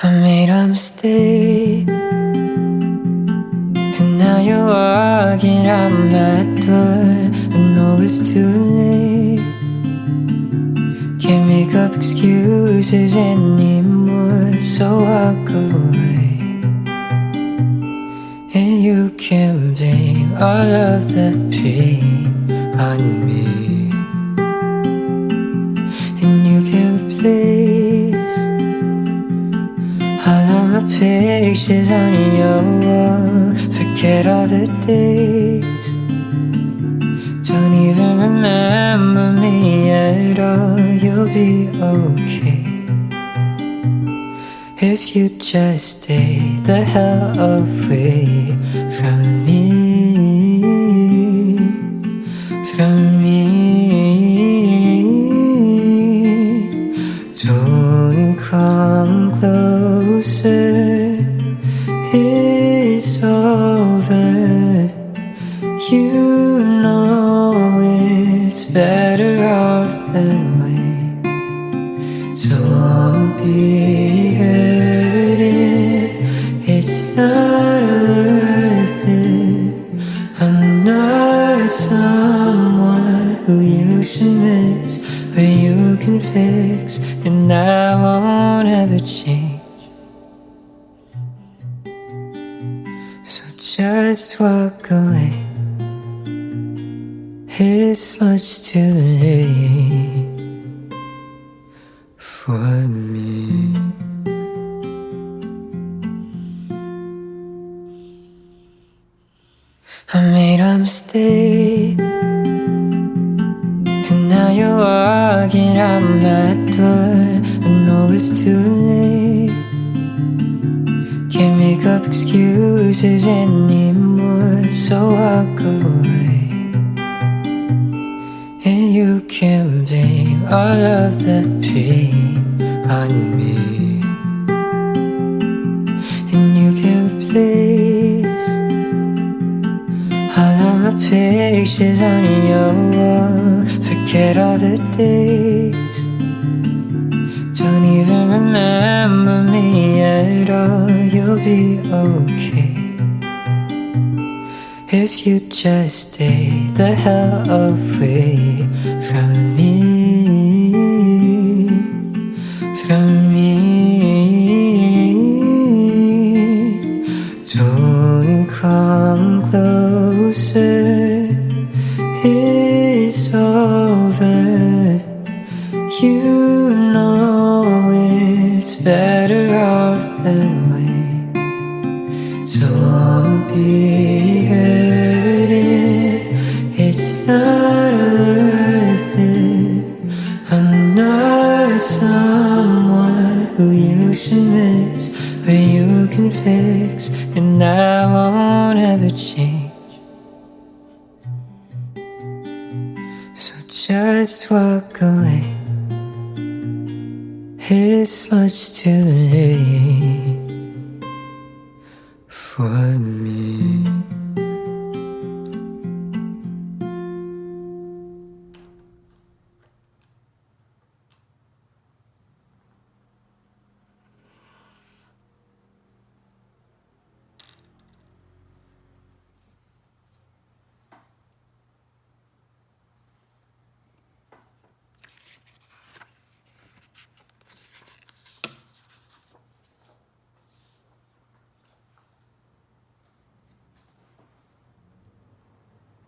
I made a mistake, and now you're walking out my door. I know it's too late, can't make up excuses anymore, so walk away. And you can blame all of the pain on me, and you can replace all of my pictures on your wall. Forget all the days, don't even remember me at all. You'll be okay if you just stay the hell away from me, from me. Don't come closer, it's over. You know it's better off that way. Don't be hurting, it's not worth it. I'm not someone who you should miss or you can fix, and I won't ever change. So just walk away, it's much too late for me. I made a mistake, and now you're walking out my door. I know it's too late, can't make up excuses anymore, so walk away. And you can blame all of the pain on me, and you can replace all of my pictures on your wall. Forget all the days, don't even remember me at all. You'll be okay if you just stay the hell away from me, from me. Don't come closer, it's over. You know it's better off that way. Don't be hurting, it's not worth it. I'm not someone who you should miss or you can fix, and I won't ever change. So just walk away, it's much too late for me.